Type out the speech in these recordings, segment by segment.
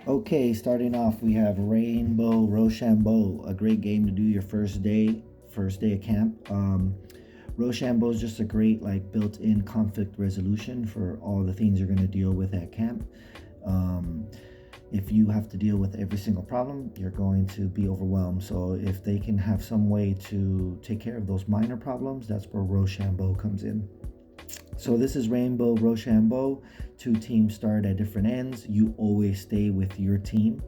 Okay, starting off, we have Rainbow Rochambeau, a great game to do your first day of camp. Rochambeau is just a great like built-in conflict resolution for all the things you're going to deal with at camp. Um, if you have to deal with every single problem, you're going to be overwhelmed. So if they can have some way to take care of those minor problems, that's where Rochambeau comes in. So this is Rainbow Rochambeau. Two teams start at different ends. You always stay with your team.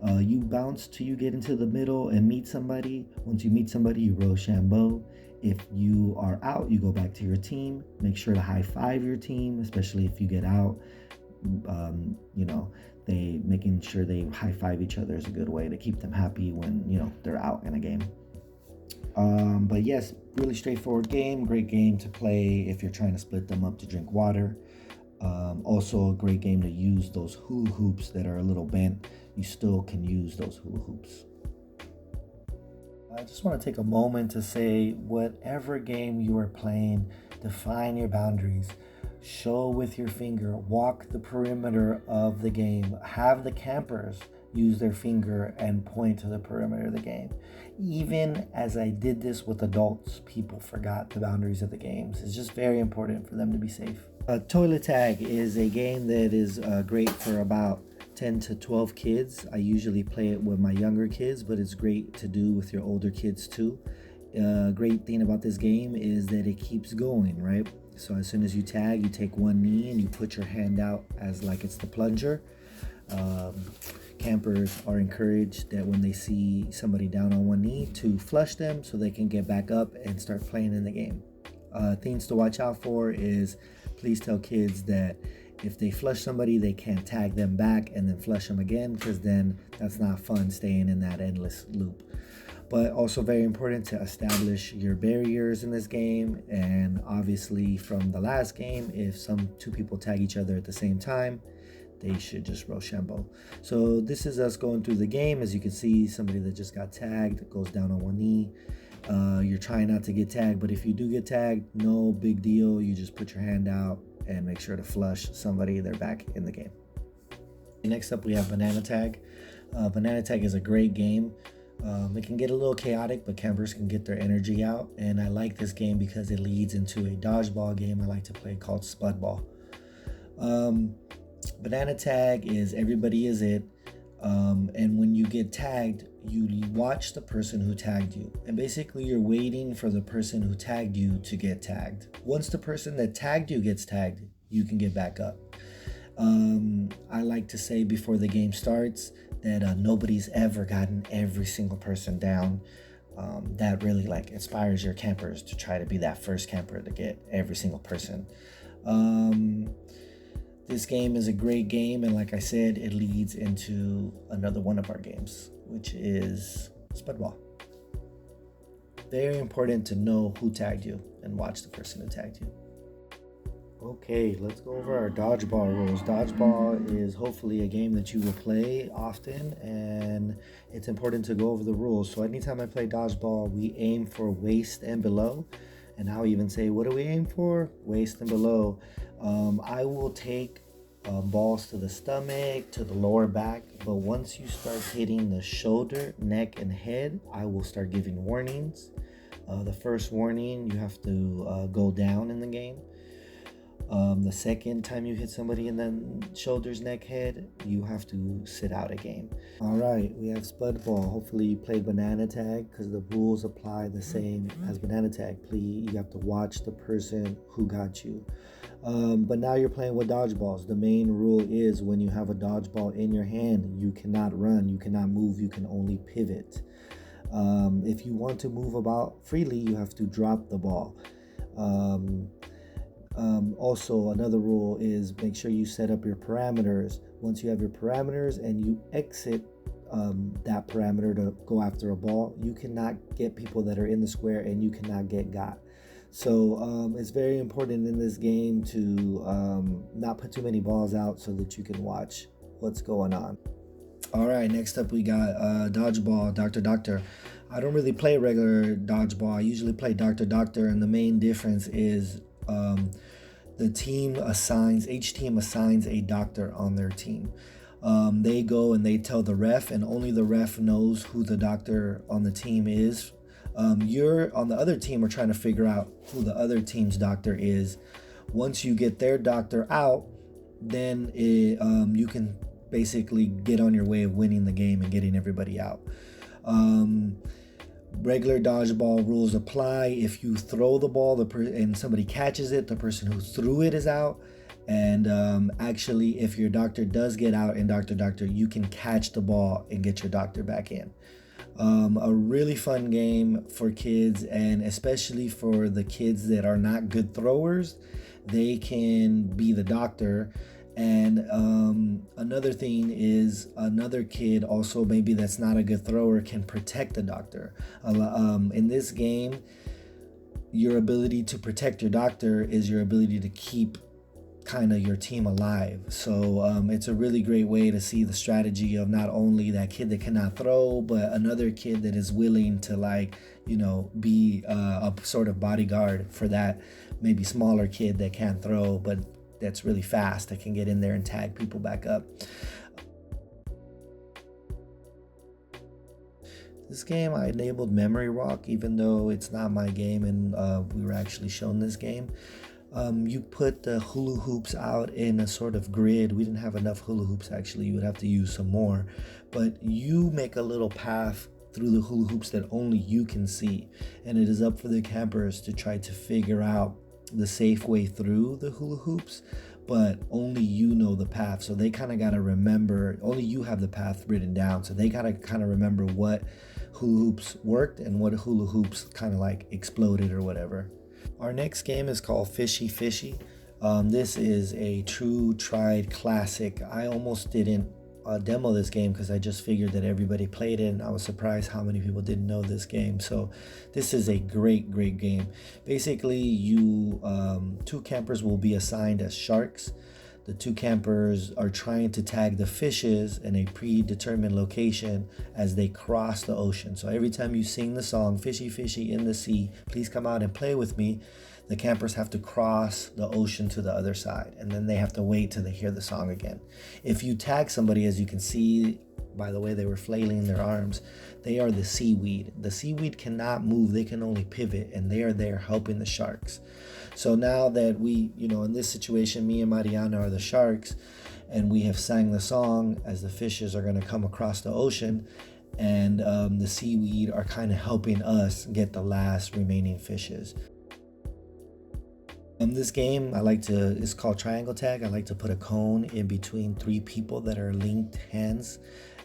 You bounce till you get into the middle and meet somebody. Once you meet somebody, you Rochambeau. If you are out, you go back to your team. Make sure to high five your team, especially if you get out. You know, they making sure they high five each other is a good way to keep them happy when they're out in a game. But yes, really straightforward game. Great game to play if you're trying to split them up to drink water. Also, a great game to use those hula hoops that are a little bent. You still can use those hula hoops. I just want to take a moment to say whatever game you are playing, define your boundaries. Show with your finger, walk the perimeter of the game. Have the campers use their finger and point to the perimeter of the game. Even as I did this with adults, people forgot the boundaries of the games. It's just very important for them to be safe. Toilet tag is a game that is great for about 10 to 12 kids. I usually play it with my younger kids, but it's great to do with your older kids too. Great thing about this game is that it keeps going, right? So as soon as you tag, you take one knee and you put your hand out as like it's the plunger. Campers are encouraged that when they see somebody down on one knee to flush them so they can get back up and start playing in the game. Things to watch out for is please tell kids that if they flush somebody, they can't tag them back and then flush them again, because then that's not fun staying in that endless loop. But also very important to establish your barriers in this game. And obviously from the last game, if two people tag each other at the same time, they should just Rochambeau. So this is us going through the game. As you can see, somebody that just got tagged goes down on one knee. You're trying not to get tagged, but if you do get tagged, no big deal. You just put your hand out and make sure to flush somebody. They're back in the game. Next up, we have Banana Tag. Banana Tag is a great game. It can get a little chaotic, but campers can get their energy out. And I like this game because it leads into a dodgeball game I like to play called Spudball. Banana Tag is everybody is it. And when you get tagged, you watch the person who tagged you. And basically you're waiting for the person who tagged you to get tagged. Once the person that tagged you gets tagged, you can get back up. I like to say before the game starts that nobody's ever gotten every single person down. That really like inspires your campers to try to be that first camper to get every single person. This game is a great game, and like I said, it leads into another one of our games, which is Spudball. Very important to know who tagged you and watch the person who tagged you. Okay, let's go over our dodgeball rules. Dodgeball is hopefully a game that you will play often, and it's important to go over the rules. So anytime I play dodgeball, we aim for waist and below. And I'll even say, what do we aim for? Waist and below. I will take balls to the stomach, to the lower back, but once you start hitting the shoulder, neck, and head, I will start giving warnings. The first warning, you have to go down in the game. The second time you hit somebody in the shoulders, neck, head, you have to sit out a game. All right, we have Spudball. Hopefully you played Banana Tag because the rules apply the same as Banana Tag. Please, you have to watch the person who got you. But now you're playing with dodgeballs. The main rule is when you have a dodgeball in your hand, you cannot run, you cannot move, you can only pivot. If you want to move about freely, you have to drop the ball. Also, another rule is make sure you set up your parameters. Once you have your parameters and you exit that parameter to go after a ball, you cannot get people that are in the square and you cannot get got. So it's very important in this game to not put too many balls out so that you can watch what's going on. All right, next up we got dodgeball, Dr. Doctor. I don't really play regular dodgeball. I usually play Dr. Doctor, and the main difference is each team assigns a doctor on their team. They go and they tell the ref, and only the ref knows who the doctor on the team is. You're on the other team are trying to figure out who the other team's doctor is. Once you get their doctor out, then you can basically get on your way of winning the game and getting everybody out. Regular dodgeball rules apply. If you throw the ball and somebody catches it, the person who threw it is out. And actually, if your doctor does get out in Doctor, you can catch the ball and get your doctor back in. A really fun game for kids, and especially for the kids that are not good throwers, they can be the doctor. And another thing is, another kid also maybe that's not a good thrower can protect the doctor. In this game, your ability to protect your doctor is your ability to keep kind of your team alive. So it's a really great way to see the strategy of not only that kid that cannot throw, but another kid that is willing to, like, be a sort of bodyguard for that maybe smaller kid that can't throw, but that's really fast, that can get in there and tag people back up. This game, I enabled Memory Rock, even though it's not my game and we were actually shown this game. You put the hula hoops out in a sort of grid. We didn't have enough hula hoops, actually. You would have to use some more. But you make a little path through the hula hoops that only you can see. And it is up for the campers to try to figure out the safe way through the hula hoops, but only you know the path. So they kind of got to remember, only you have the path written down. So they got to kind of remember what hula hoops worked and what hula hoops kind of like exploded or whatever. Our next game is called Fishy Fishy. This is a true tried classic. I almost didn't demo this game because I just figured that everybody played it, and I was surprised how many people didn't know this game. So this is a great game. Basically, you two campers will be assigned as sharks. The two campers are trying to tag the fishes in a predetermined location as they cross the ocean. So every time you sing the song, Fishy Fishy in the sea, please come out and play with me, the campers have to cross the ocean to the other side, and then they have to wait till they hear the song again. If you tag somebody, as you can see by the way they were flailing their arms, they are the seaweed. The seaweed cannot move, they can only pivot, and they are there helping the sharks. So now that we, in this situation, me and Mariana are the sharks, and we have sang the song as the fishes are going to come across the ocean, and the seaweed are kind of helping us get the last remaining fishes. This game, it's called Triangle Tag. I like to put a cone in between three people that are linked hands.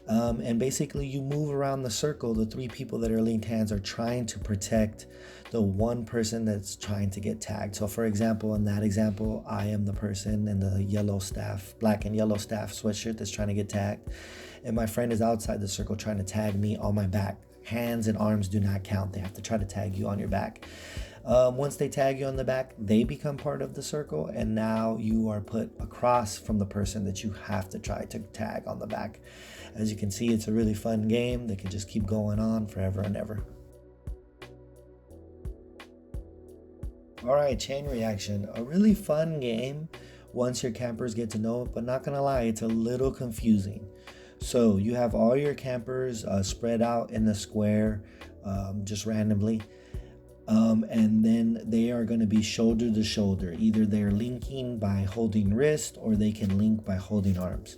And basically you move around the circle. The three people that are linked hands are trying to protect the one person that's trying to get tagged. So for example, in that example, I am the person in the black and yellow staff sweatshirt that's trying to get tagged. And my friend is outside the circle trying to tag me on my back. Hands and arms do not count. They have to try to tag you on your back. Once they tag you on the back, they become part of the circle, and now you are put across from the person that you have to try to tag on the back. As you can see, it's a really fun game that can just keep going on forever and ever. All right, Chain Reaction, a really fun game once your campers get to know it, but not gonna lie, it's a little confusing. So you have all your campers spread out in the square just randomly. And then they are going to be shoulder to shoulder. Either they're linking by holding wrist, or they can link by holding arms.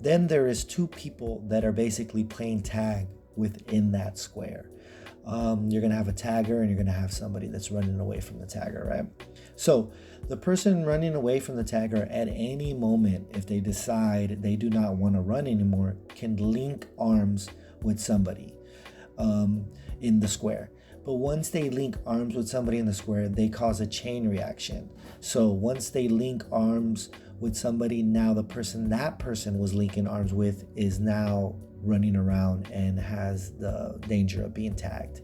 Then there is two people that are basically playing tag within that square. You're going to have a tagger, and you're going to have somebody that's running away from the tagger, right? So the person running away from the tagger at any moment, if they decide they do not want to run anymore, can link arms with somebody in the square. But once they link arms with somebody in the square, they cause a chain reaction. So once they link arms with somebody, now the person that person was linking arms with is now running around and has the danger of being tagged.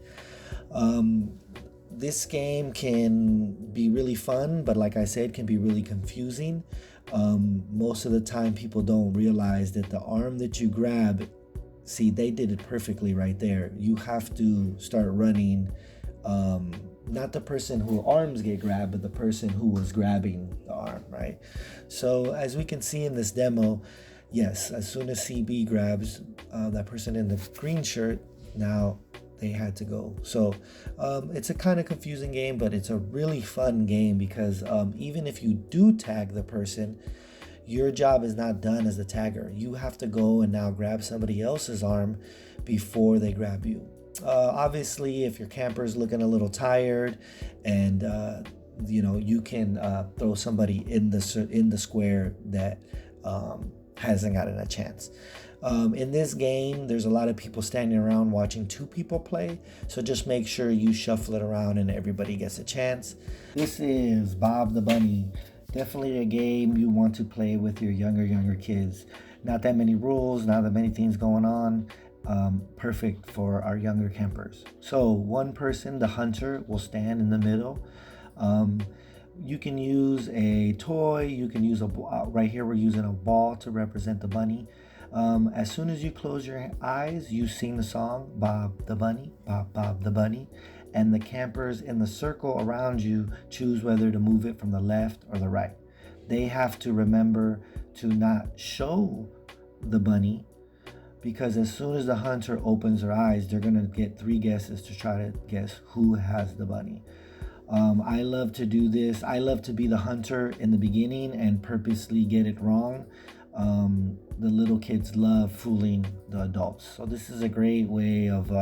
This game can be really fun, but like I said, can be really confusing. Most of the time people don't realize that the arm that you grab, see, they did it perfectly right there. You have to start running, not the person whose arms get grabbed, but the person who was grabbing the arm, right? So as we can see in this demo, Yes, as soon as CB grabs that person in the green shirt, now they had to go. So it's a kind of confusing game, but it's a really fun game because even if you do tag the person, your job is not done as the tagger. You have to go and now grab somebody else's arm before they grab you. Obviously, if your camper is looking a little tired, and you can throw somebody in the square that hasn't gotten a chance. In this game, there's a lot of people standing around watching two people play, so just make sure you shuffle it around and everybody gets a chance. This is Bob the Bunny. Definitely a game you want to play with your younger kids. Not that many rules, not that many things going on. Perfect for our younger campers. So one person, the hunter, will stand in the middle. You can use a toy. You can use right here we're using a ball to represent the bunny. As soon as you close your eyes, you sing the song Bob the Bunny, Bob Bob the Bunny, and the campers in the circle around you choose whether to move it from the left or the right. They have to remember to not show the bunny, because as soon as the hunter opens their eyes, they're going to get three guesses to try to guess who has the bunny. I love to do this. I love to be the hunter in the beginning and purposely get it wrong. The little kids love fooling the adults. So this is a great way of,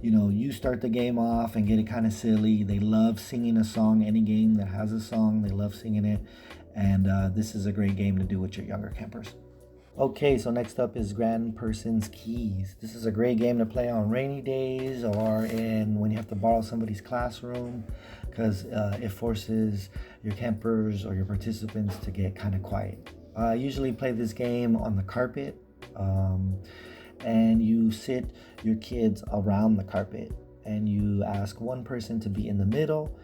you start the game off and get it kind of silly. They love singing a song. Any game that has a song, they love singing it. And this is a great game to do with your younger campers. Okay, so next up is Grand Person's Keys. This is a great game to play on rainy days or when you have to borrow somebody's classroom, because it forces your campers or your participants to get kind of quiet. I usually play this game on the carpet, and you sit your kids around the carpet and you ask one person to be in the middle.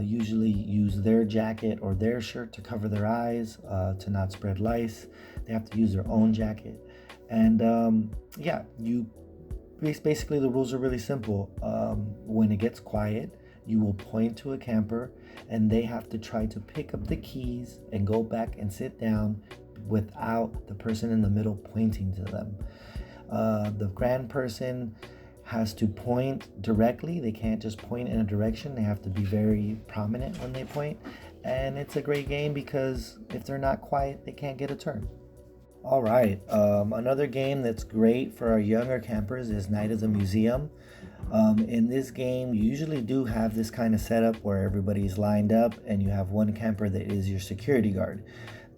Usually use their jacket or their shirt to cover their eyes to not spread lice. They have to use their own jacket. And basically the rules are really simple. When it gets quiet, you will point to a camper and they have to try to pick up the keys and go back and sit down without the person in the middle pointing to them. The grand person has to point directly. They can't just point in a direction. They have to be very prominent when they point. And it's a great game because if they're not quiet, they can't get a turn. All right. Another game that's great for our younger campers is Night of the Museum. In this game, you usually do have this kind of setup where everybody's lined up and you have one camper that is your security guard.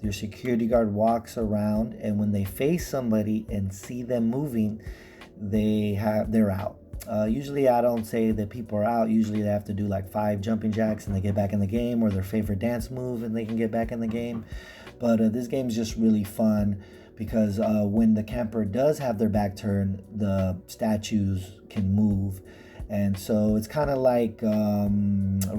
Your security guard walks around, and when they face somebody and see them moving, they're out. Usually I don't say that people are out. Usually they have to do like 5 jumping jacks and they get back in the game, or their favorite dance move and they can get back in the game. But this game is just really fun because when the camper does have their back turned, the statues can move. And so it's kind of like a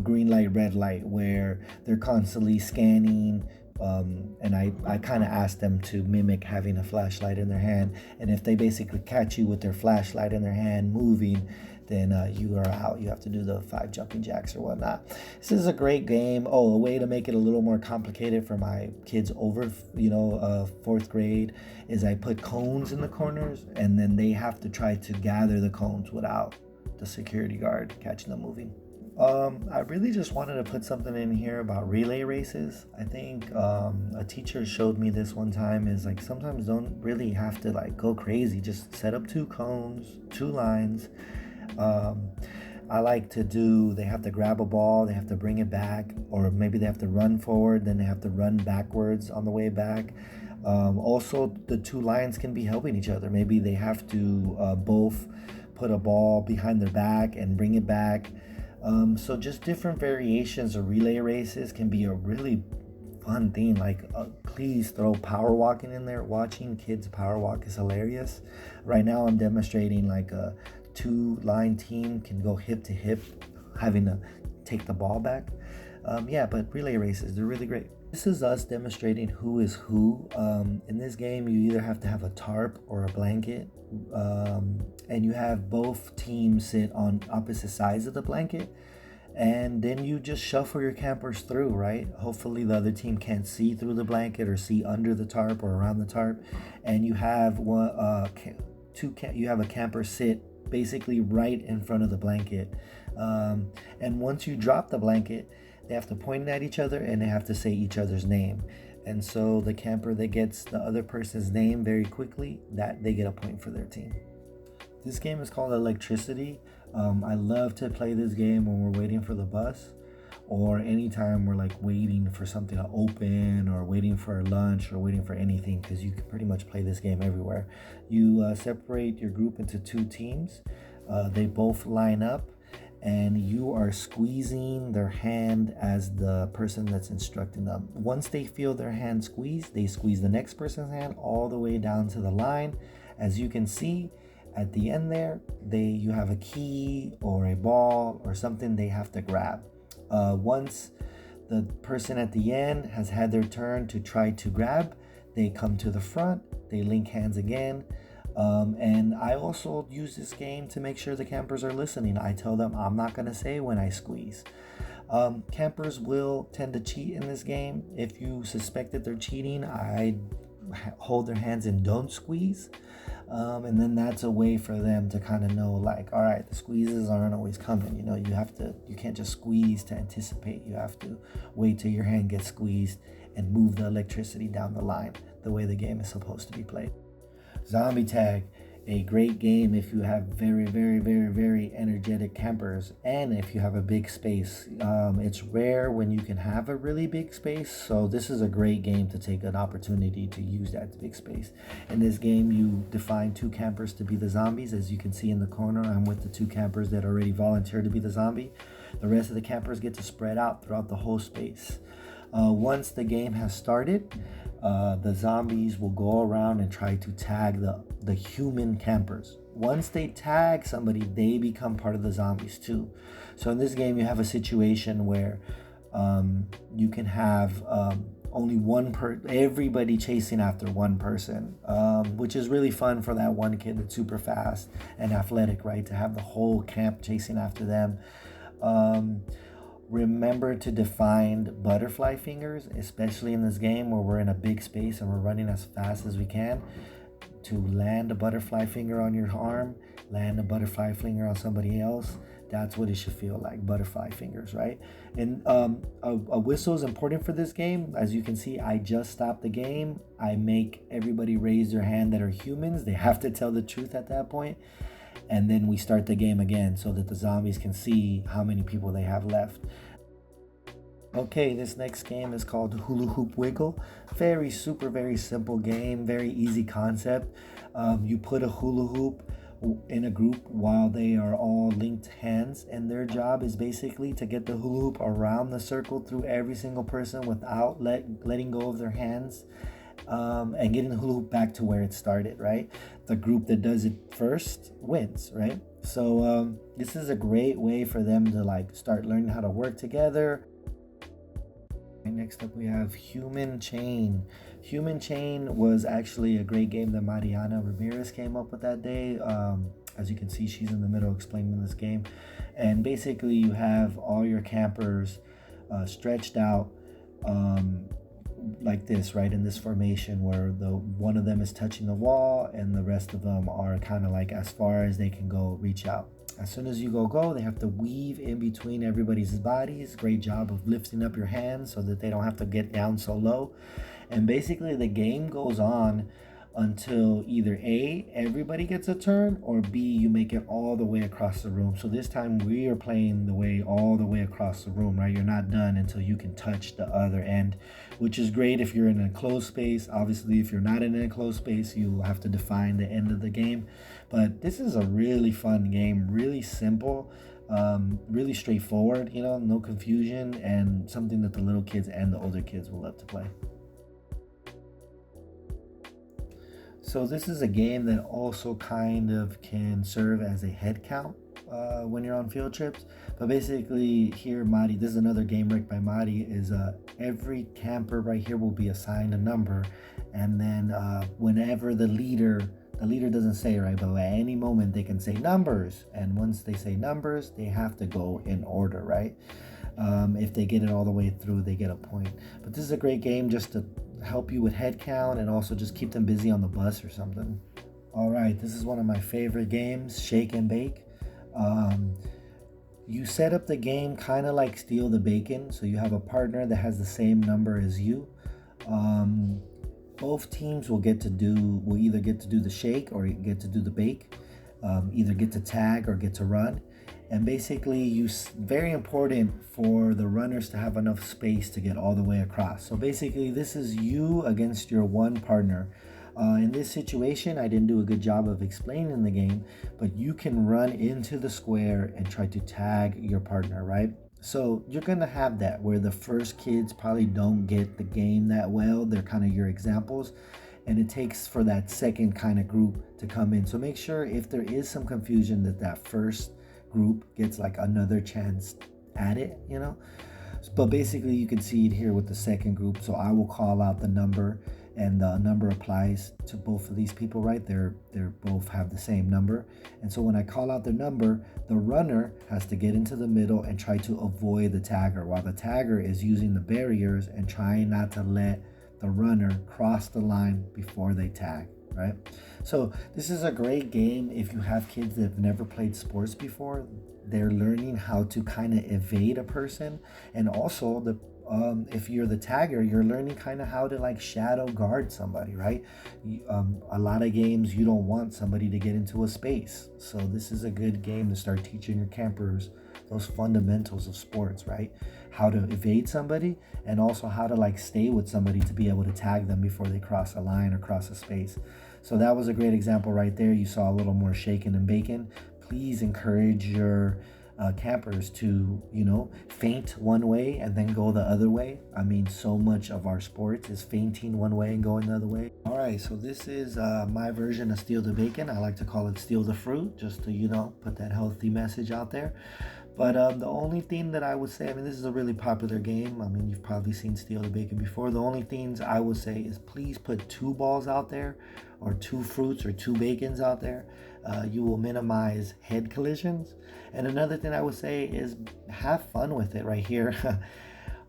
green light, red light, where they're constantly scanning. And I kind of asked them to mimic having a flashlight in their hand. And if they basically catch you with their flashlight in their hand moving, then you are out. You have to do the 5 jumping jacks or whatnot. This is a great game. Oh, a way to make it a little more complicated for my kids over, 4th grade is I put cones in the corners, and then they have to try to gather the cones without the security guard catching them moving. I really just wanted to put something in here about relay races. I think a teacher showed me this one time, is like sometimes don't really have to like go crazy. Just set up 2 cones, 2 lines. I like to do, they have to grab a ball, they have to bring it back, or maybe they have to run forward, then they have to run backwards on the way back. Also, the 2 lines can be helping each other. Maybe they have to both put a ball behind their back and bring it back. So just different variations of relay races can be a really fun thing. Like please throw power walking in there. Watching kids power walk is hilarious. Right now I'm demonstrating like a 2-line team can go hip to hip, having to take the ball back. But relay races, they're really great. This is us demonstrating who is who. In this game, you either have to have a tarp or a blanket, and you have both teams sit on opposite sides of the blanket, And then you just shuffle your campers through, right? Hopefully the other team can't see through the blanket or see under the tarp or around the tarp, and you have you have a camper sit basically right in front of the blanket. And once you drop the blanket, they have to point at each other and they have to say each other's name. And so the camper that gets the other person's name very quickly, that they get a point for their team. This game is called Electricity. I love to play this game when we're waiting for the bus, or anytime we're like waiting for something to open, or waiting for lunch, or waiting for anything, because you can pretty much play this game everywhere. You separate your group into two teams. They both line up, and you are squeezing their hand as the person that's instructing them. Once they feel their hand squeezed, they squeeze the next person's hand all the way down to the line. As you can see, at the end there, you have a key or a ball or something they have to grab. Once the person at the end has had their turn to try to grab, they come to the front, they link hands again. And I also use this game to make sure the campers are listening. I tell them I'm not going to say when I squeeze. Campers will tend to cheat in this game. If you suspect that they're cheating, I hold their hands and don't squeeze. And then that's a way for them to kind of know, like, all right, the squeezes aren't always coming. You can't just squeeze to anticipate. You have to wait till your hand gets squeezed and move the electricity down the line the way the game is supposed to be played. Zombie Tag, a great game if you have very, very, very, very energetic campers, and if you have a big space. It's rare when you can have a really big space, so this is a great game to take an opportunity to use that big space. In this game, you define two campers to be the zombies. As you can see in the corner, I'm with the two campers that already volunteered to be the zombie. The rest of the campers get to spread out throughout the whole space. Once the game has started, the zombies will go around and try to tag the human campers. Once they tag somebody, they become part of the zombies too. So in this game, you have a situation where you can have only everybody chasing after one person, which is really fun for that one kid that's super fast and athletic, right? To have the whole camp chasing after them. Remember to define butterfly fingers, especially in this game where we're in a big space and we're running as fast as we can. To land a butterfly finger on your arm, land a butterfly finger on somebody else. That's what it should feel like, butterfly fingers, right? And a whistle is important for this game. As you can see, I just stopped the game. I make everybody raise their hand that are humans. They have to tell the truth at that point. And then we start the game again so that the zombies can see how many people they have left. Okay, this next game is called Hula Hoop Wiggle. Very simple game, very easy concept. You put a hula hoop in a group while they are all linked hands, and their job is basically to get the hula hoop around the circle through every single person without letting go of their hands. And getting the hula hoop back to where it started, right? The group that does it first wins, right? So this is a great way for them to start learning how to work together. And next up we have Human Chain. Human Chain was actually a great game that Mariana Ramirez came up with that day. As you can see, she's in the middle explaining this game. And basically you have all your campers stretched out like this, right, in this formation where one of them is touching the wall and the rest of them are kind of like as far as they can go, reach out. As soon as you go, they have to weave in between everybody's bodies. Great job of lifting up your hands so that they don't have to get down so low. And basically the game goes on until either A, everybody gets a turn, or B, you make it all the way across the room. So this time we are playing all the way across the room, right? You're not done until you can touch the other end, which is great if you're in an enclosed space. Obviously, if you're not in an enclosed space, you have to define the end of the game. But this is a really fun game, really simple, really straightforward, no confusion, and something that the little kids and the older kids will love to play. So this is a game that also kind of can serve as a head count when you're on field trips. But basically here, Mari, this is another game rigged by Mari, is every camper right here will be assigned a number. And then whenever the leader the leader doesn't say, right, but at any moment they can say numbers, and once they say numbers, they have to go in order, right? If they get it all the way through, they get a point. But this is a great game just to help you with head count and also just keep them busy on the bus or something. All right, this is one of my favorite games, Shake and Bake. Um, you set up the game kind of like Steal the Bacon. So you have a partner that has the same number as you. Um, both teams will either get to do the shake or get to do the bake, either get to tag or get to run. And basically, very important for the runners to have enough space to get all the way across. So basically, this is you against your one partner. In this situation, I didn't do a good job of explaining the game, but you can run into the square and try to tag your partner, right? So you're going to have that where the first kids probably don't get the game that well. They're kind of your examples. And it takes for that second kind of group to come in. So make sure if there is some confusion that first group gets like another chance at it, you know. But basically you can see it here with the second group. So I will call out the number, and the number applies to both of these people, right? They're both have the same number. And so when I call out the number, the runner has to get into the middle and try to avoid the tagger, while the tagger is using the barriers and trying not to let the runner cross the line before they tag, right? So this is a great game if you have kids that have never played sports before. They're learning how to kind of evade a person, and also if you're the tagger, you're learning kind of how to like shadow guard somebody, right? A lot of games you don't want somebody to get into a space, so this is a good game to start teaching your campers those fundamentals of sports, right? How to evade somebody, and also how to like stay with somebody to be able to tag them before they cross a line or cross a space. So that was a great example right there. You saw a little more shaking and baking. Please encourage your campers to, feint one way and then go the other way. I mean, so much of our sports is feinting one way and going the other way. All right, so this is my version of Steal the Bacon. I like to call it Steal the Fruit, just to, put that healthy message out there. But the only thing that I would say, I mean, this is a really popular game. I mean, you've probably seen Steal the Bacon before. The only things I would say is please put 2 balls out there, or 2 fruits or 2 bacons out there. You will minimize head collisions. And another thing I would say is have fun with it right here.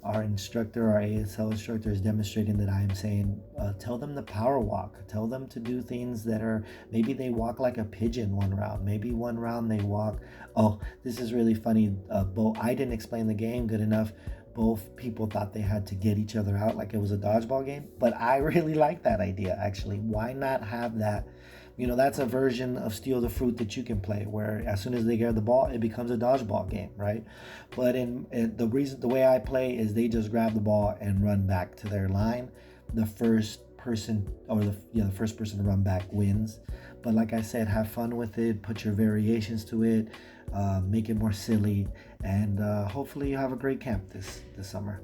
Our ASL instructor is demonstrating that I am saying, tell them to power walk. Tell them to do things that are, maybe they walk like a pigeon one round. Maybe one round they walk. Oh, this is really funny. I didn't explain the game good enough. Both people thought they had to get each other out like it was a dodgeball game. But I really like that idea, actually. Why not have that? That's a version of Steal the Fruit that you can play, where as soon as they get the ball, it becomes a dodgeball game, right? But the way I play is they just grab the ball and run back to their line. The first person to run back wins. But like I said, have fun with it. Put your variations to it. Make it more silly, and hopefully you have a great camp this summer.